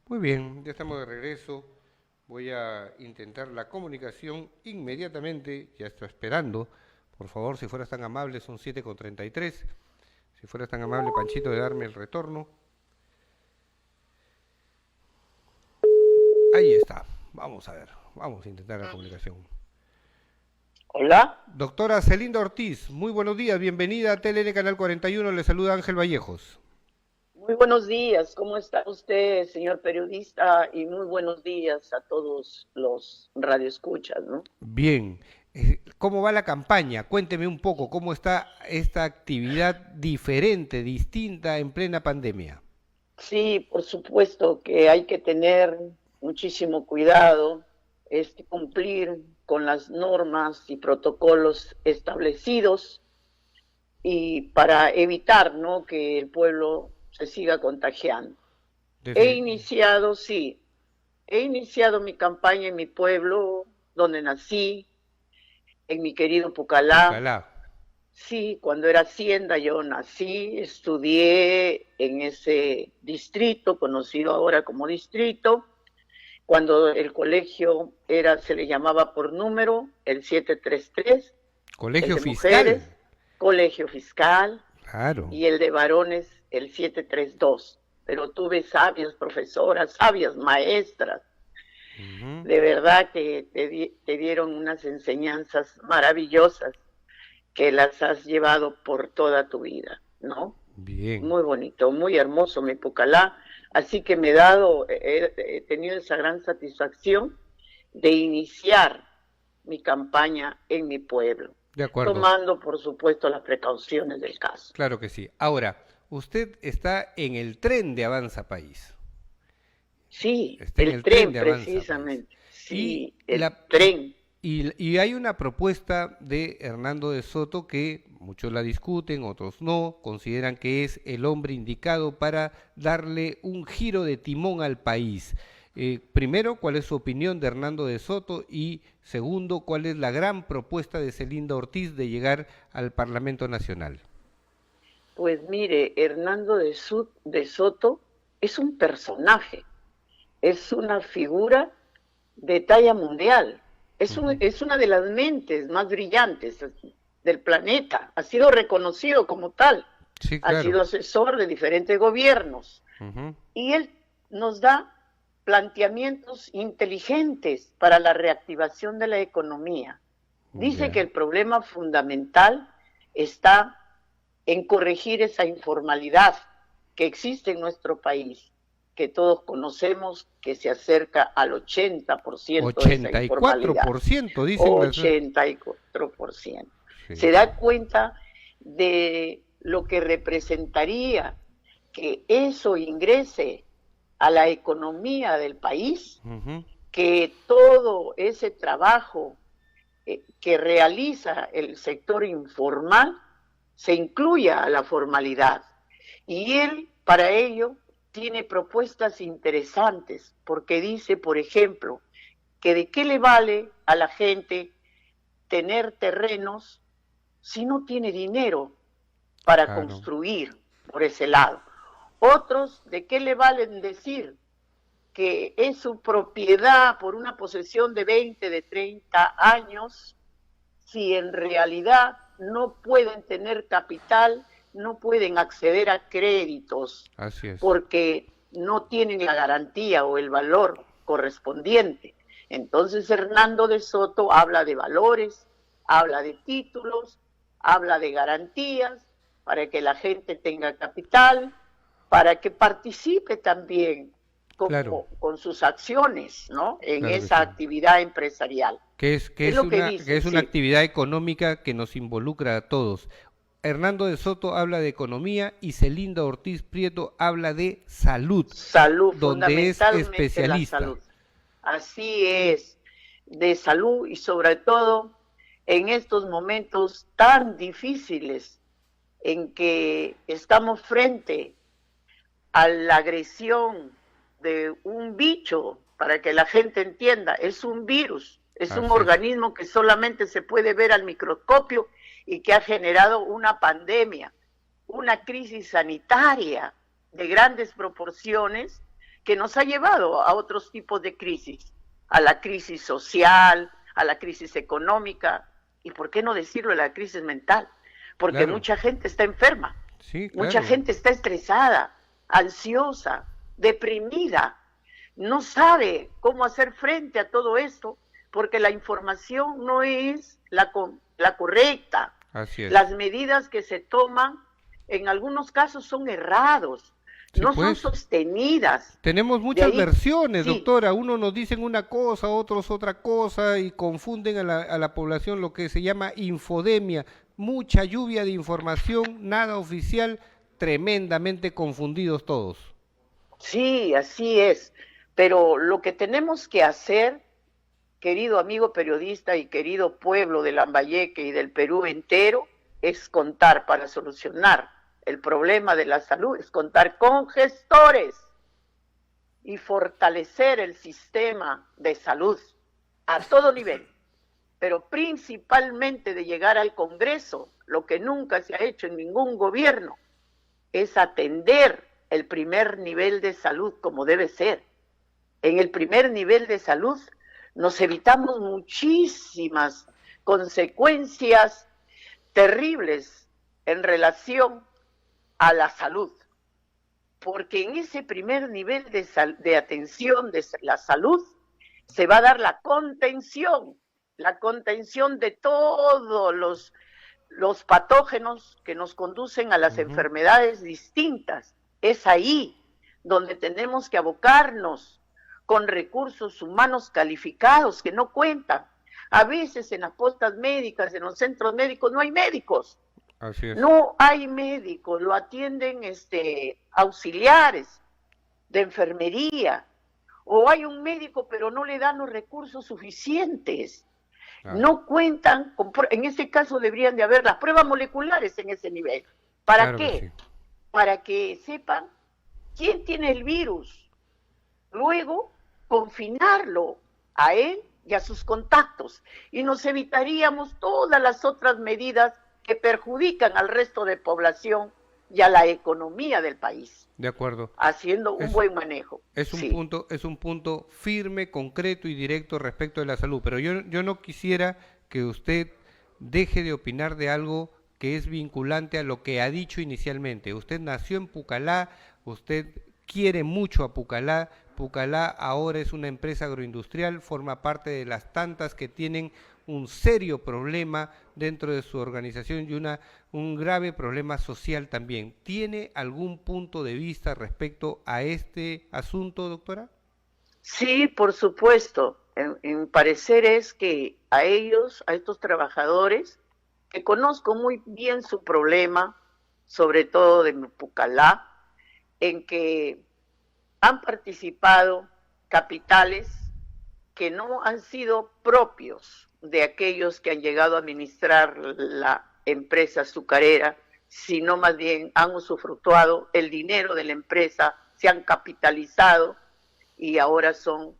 Muy bien, ya estamos de regreso. Voy a intentar la comunicación inmediatamente. Ya estoy esperando. Por favor, si fueras tan amable, son 7:33. Si fueras tan amable, Panchito, de darme el retorno. Ahí está. Vamos a ver. Vamos a intentar la comunicación. Hola, Doctora Celinda Ortiz, muy buenos días. Bienvenida a TLN Canal 41. Le saluda Ángel Vallejos. muy buenos días. ¿Cómo está usted, señor periodista? Y muy buenos días a todos los radioescuchas, ¿no? Bien. ¿Cómo va la campaña? Cuénteme un poco cómo está esta actividad diferente, distinta en plena pandemia. Sí, por supuesto que hay que tener muchísimo cuidado, cumplir con las normas y protocolos establecidos y para evitar, ¿no?, que el pueblo se siga contagiando. He Defini- iniciado, sí, he iniciado mi campaña en mi pueblo, donde nací, en mi querido Pucallá. Pucallá. Sí, cuando era hacienda yo nací, estudié en ese distrito, conocido ahora como distrito, cuando el colegio se le llamaba por número, el 733, el Colegio de fiscal. mujeres, colegio fiscal, Claro. y el de varones, el 732. Pero tuve sabias profesoras, sabias maestras, Ujú. de verdad que te dieron unas enseñanzas maravillosas que las has llevado por toda tu vida, ¿no? Bien. Muy bonito, muy hermoso mi Pucallá, así que he tenido esa gran satisfacción de iniciar mi campaña en mi pueblo, De acuerdo. tomando por supuesto las precauciones del caso. Claro que sí. Ahora, usted está en el tren de Avanza País. Sí, Está en el el tren tren de Avanza País. precisamente, Y sí, el tren. y hay una propuesta de Hernando de Soto que muchos la discuten, otros no, consideran que es el hombre indicado para darle un giro de timón al país. Primero, ¿cuál es su opinión de Hernando de Soto? Y segundo, ¿cuál es la gran propuesta de Celinda Ortiz de llegar al Parlamento Nacional? Pues mire, de Soto es un personaje, es una figura de talla mundial. Ujú. Es una de las mentes más brillantes del planeta. Ha sido reconocido como tal. Sí, Ha claro. sido asesor de diferentes gobiernos. Ujú. Y él nos da planteamientos inteligentes para la reactivación de la economía. Dice que Ya. el problema fundamental está en corregir esa informalidad que existe en nuestro país, que todos conocemos que se acerca al 80% de esa ochenta y cuatro informalidad, por ciento dicen las... 84%. Se Sí. da cuenta de lo que representaría que eso ingrese a la economía del país, Ujú. que todo ese trabajo que realiza el sector informal se incluya a la formalidad. Y él, para ello, tiene propuestas interesantes, porque dice, por ejemplo, que de qué le vale a la gente tener terrenos si no tiene dinero para Claro. construir por ese lado. Otros, ¿de qué le valen decir que es su propiedad por una posesión de 20, de 30 años, si en realidad no pueden tener capital, no pueden acceder a créditos Así es. porque no tienen la garantía o el valor correspondiente? Entonces Hernando de Soto habla de valores, habla de títulos, habla de garantías para que la gente tenga capital, para que participe también Claro, con sus acciones, ¿no?, en claro que esa sí. actividad empresarial. Que Es es lo que que dice, es una sí. actividad económica que nos involucra a todos. Hernando de Soto habla de economía y Celinda Ortiz Prieto habla de salud, Salud, donde es fundamentalmente la especialista. salud. Así es, de salud y sobre todo en estos momentos tan difíciles en que estamos frente a la agresión de un bicho, para que la gente entienda, es un virus, es un Así es. organismo que solamente se puede ver al microscopio y que ha generado una pandemia, una crisis sanitaria de grandes proporciones que nos ha llevado a otros tipos de crisis, a la crisis social, a la crisis económica, y por qué no decirlo, a la crisis mental, porque Claro, mucha gente está enferma, sí, mucha claro. gente está estresada, ansiosa, deprimida, no sabe cómo hacer frente a todo esto, porque la información no es la correcta, Así es. las medidas que se toman en algunos casos son errados, Sí, no son pues. sostenidas. Tenemos De muchas ahí, versiones, sí, doctora. Unos nos dicen una cosa, otros otra cosa y confunden a la población, lo que se llama infodemia. Mucha lluvia de información, nada oficial, tremendamente confundidos todos. sí, así es. Pero lo que tenemos que hacer, querido amigo periodista y querido pueblo de Lambayeque y del Perú entero, es contar para solucionar el problema de la salud, es contar con gestores y fortalecer el sistema de salud a todo nivel, pero principalmente de llegar al Congreso, lo que nunca se ha hecho en ningún gobierno, es atender el primer nivel de salud como debe ser. En el primer nivel de salud nos evitamos muchísimas consecuencias terribles en relación a la salud, porque en ese primer nivel de atención de la salud se va a dar la contención de todos los patógenos que nos conducen a las Ujú. enfermedades distintas. Es ahí donde tenemos que abocarnos con recursos humanos calificados que no cuentan. A veces en las postas médicas, en los centros médicos, no hay médicos. Así es. No hay médicos, lo atienden auxiliares de enfermería, o hay un médico pero no le dan los recursos suficientes. Claro, No cuentan, en ese caso deberían de haber las pruebas moleculares en ese nivel. ¿Para claro que sí. qué? Para que sepan quién tiene el virus. Luego, confinarlo a él y a sus contactos. Y nos evitaríamos todas las otras medidas que perjudican al resto de población y a la economía del país, De acuerdo. haciendo un Es, buen manejo. Sí. es un punto firme, concreto y directo respecto de la salud. Pero yo no quisiera que usted deje de opinar de algo que es vinculante a lo que ha dicho inicialmente. Usted nació en Pucallá, usted quiere mucho a Pucallá. Pucallá ahora es una empresa agroindustrial, forma parte de las tantas que tienen un serio problema dentro de su organización y un grave problema social también. ¿Tiene algún punto de vista respecto a este asunto, doctora? Sí, por supuesto. En parecer es que a ellos, a estos trabajadores, que conozco muy bien su problema, sobre todo de Pucallá, en que han participado capitales que no han sido propios de aquellos que han llegado a administrar la empresa azucarera, sino más bien han usufructuado el dinero de la empresa, se han capitalizado y ahora son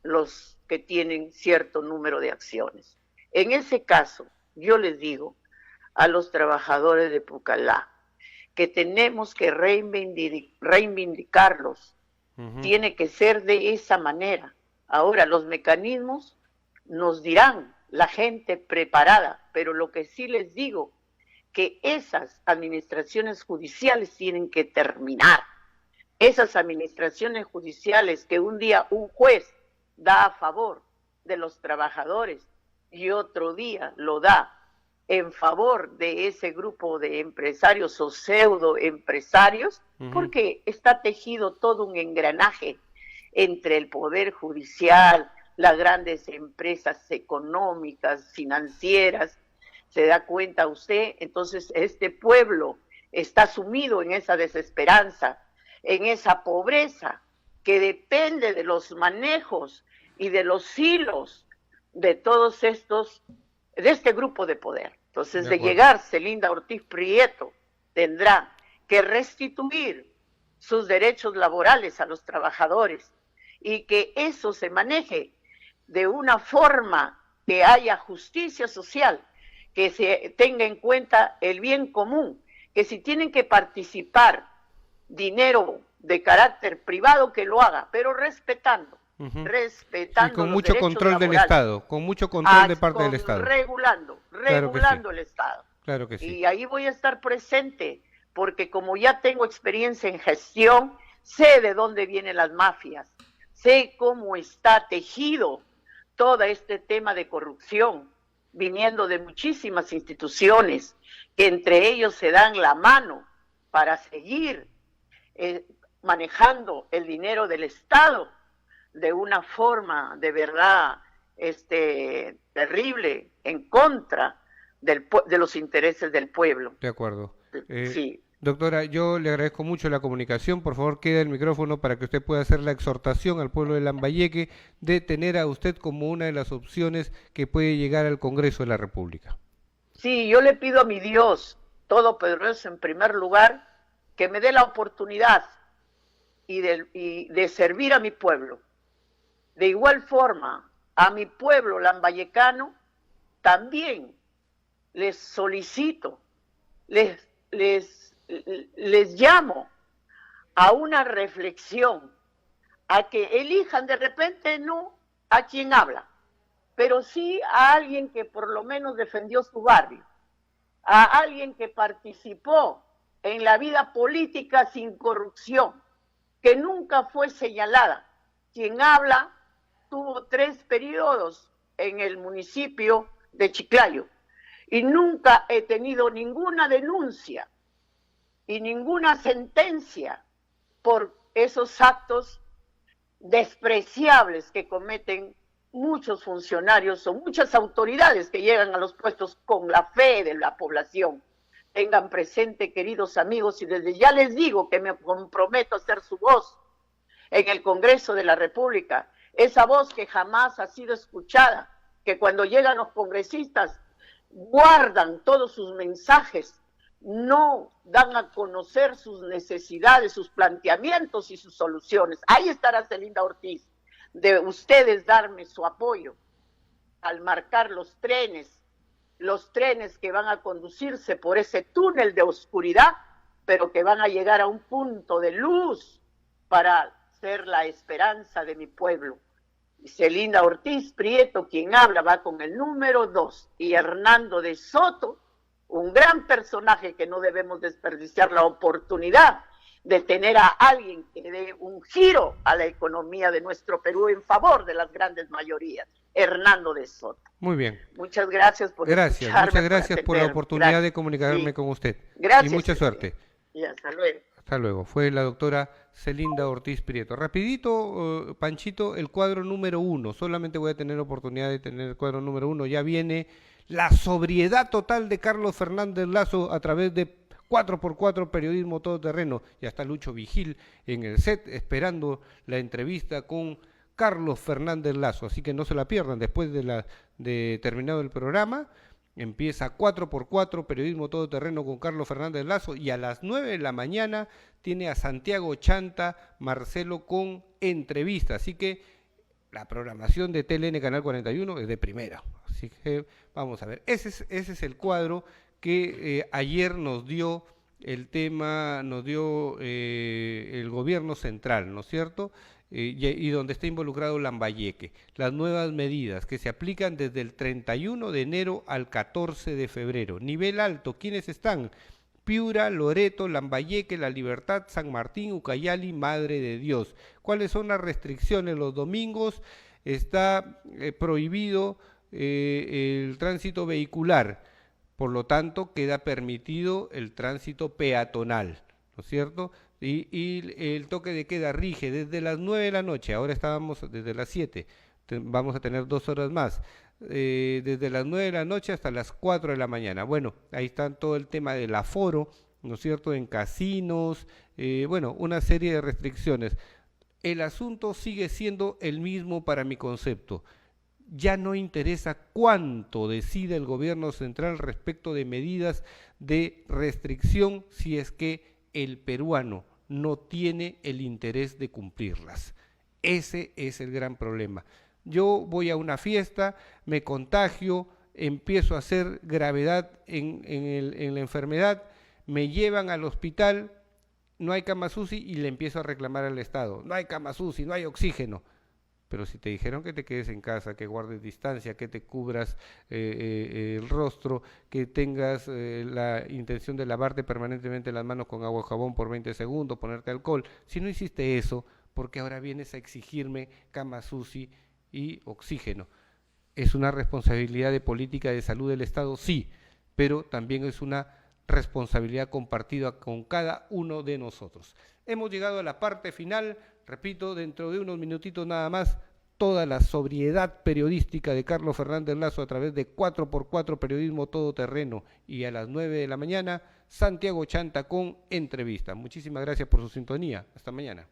los que tienen cierto número de acciones. En ese caso, yo les digo a los trabajadores de Pucallá que tenemos que reivindicarlos, Ujú. tiene que ser de esa manera. Ahora, los mecanismos nos dirán la gente preparada, pero lo que sí les digo, que esas administraciones judiciales tienen que terminar. Esas administraciones judiciales que un día un juez da a favor de los trabajadores y otro día lo da en favor de ese grupo de empresarios o pseudo empresarios, Ujú. porque está tejido todo un engranaje entre el poder judicial, las grandes empresas económicas, financieras. ¿Se da cuenta usted? Entonces este pueblo está sumido en esa desesperanza, en esa pobreza que depende de los manejos y de los hilos de todos estos, de este grupo de poder. Entonces, De de acuerdo. llegar Celinda Ortiz Prieto, tendrá que restituir sus derechos laborales a los trabajadores y que eso se maneje de una forma que haya justicia social, que se tenga en cuenta el bien común, que si tienen que participar dinero de carácter privado que lo haga, pero respetando, Y con los mucho derechos control del laborales. Estado, con mucho control de parte del Estado. Regulando Claro que sí, el Estado. claro que sí. Y ahí voy a estar presente, porque como ya tengo experiencia en gestión, sé de dónde vienen las mafias, sé cómo está tejido todo este tema de corrupción, viniendo de muchísimas instituciones, que entre ellos se dan la mano para seguir manejando el dinero del Estado de una forma de verdad terrible, en contra de los intereses del pueblo. De acuerdo. Sí. Doctora, yo le agradezco mucho la comunicación. Por favor, quede el micrófono para que usted pueda hacer la exhortación al pueblo de Lambayeque de tener a usted como una de las opciones que puede llegar al Congreso de la República. Sí, yo le pido a mi Dios Todopoderoso en primer lugar que me dé la oportunidad y de servir a mi pueblo. De igual forma, a mi pueblo lambayecano también les solicito, les llamo a una reflexión, a que elijan de repente no a quien habla, pero sí a alguien que por lo menos defendió su barrio, a alguien que participó en la vida política sin corrupción, que nunca fue señalada. Quien habla tuvo 3 periodos en el municipio de Chiclayo y nunca he tenido ninguna denuncia y ninguna sentencia por esos actos despreciables que cometen muchos funcionarios o muchas autoridades que llegan a los puestos con la fe de la población. Tengan presente, queridos amigos, y desde ya les digo que me comprometo a ser su voz en el Congreso de la República, esa voz que jamás ha sido escuchada, que cuando llegan los congresistas guardan todos sus mensajes, no dan a conocer sus necesidades, sus planteamientos y sus soluciones. Ahí estará Celinda Ortiz, de ustedes darme su apoyo al marcar los trenes que van a conducirse por ese túnel de oscuridad, pero que van a llegar a un punto de luz para ser la esperanza de mi pueblo. Celinda Ortiz Prieto, quien habla, va con el número 2, y Hernando de Soto, un gran personaje que no debemos desperdiciar la oportunidad de tener a alguien que dé un giro a la economía de nuestro Perú en favor de las grandes mayorías, Hernando de Soto. Muy bien. Muchas gracias por escucharme. Muchas gracias por la oportunidad de comunicarme con usted. Gracias. Y mucha suerte. Y hasta luego. Hasta luego. Fue la doctora Celinda Ortiz Prieto. Rapidito, Panchito, el cuadro número 1. Solamente voy a tener oportunidad de tener el cuadro número 1. Ya viene la sobriedad total de Carlos Fernández Lasso a través de 4x4 Periodismo Todoterreno. Ya está Lucho Vigil en el set esperando la entrevista con Carlos Fernández Lasso. Así que no se la pierdan. Después de terminado el programa, empieza 4x4 Periodismo Todoterreno con Carlos Fernández Lasso, y a las 9 de la mañana tiene a Santiago Chanta Marcelo con entrevista. Así que la programación de TLN Canal 41 es de primera. Así que vamos a ver. Ese es el cuadro que ayer nos dio el gobierno central, ¿no es cierto? Y donde está involucrado Lambayeque. Las nuevas medidas que se aplican desde el 31 de enero al 14 de febrero. Nivel alto, ¿quiénes están? Piura, Loreto, Lambayeque, La Libertad, San Martín, Ucayali, Madre de Dios. ¿Cuáles son las restricciones? Los domingos está prohibido el tránsito vehicular, por lo tanto queda permitido el tránsito peatonal, ¿no es cierto? Y el toque de queda rige desde las 9 de la noche, ahora estábamos desde las 7, vamos a tener 2 horas más. Desde las 9 de la noche hasta las 4 de la mañana. Bueno, ahí está todo el tema del aforo, ¿no es cierto?, en casinos, bueno, una serie de restricciones. El asunto sigue siendo el mismo para mi concepto. Ya no interesa cuánto decida el gobierno central respecto de medidas de restricción si es que el peruano no tiene el interés de cumplirlas. Ese es el gran problema. Yo voy a una fiesta, me contagio, empiezo a hacer gravedad en la enfermedad, me llevan al hospital, no hay camas UCI y le empiezo a reclamar al Estado, no hay camas UCI, no hay oxígeno. Pero si te dijeron que te quedes en casa, que guardes distancia, que te cubras el rostro, que tengas la intención de lavarte permanentemente las manos con agua y jabón por 20 segundos, ponerte alcohol, si no hiciste eso, ¿por qué ahora vienes a exigirme camas UCI y oxígeno? ¿Es una responsabilidad de política de salud del Estado? Sí, pero también es una responsabilidad compartida con cada uno de nosotros. Hemos llegado a la parte final, repito, dentro de unos minutitos nada más, toda la sobriedad periodística de Carlos Fernández Lazo a través de 4x4 Periodismo Todoterreno, y a las 9 de la mañana, Santiago Chanta con entrevista. Muchísimas gracias por su sintonía. Hasta mañana.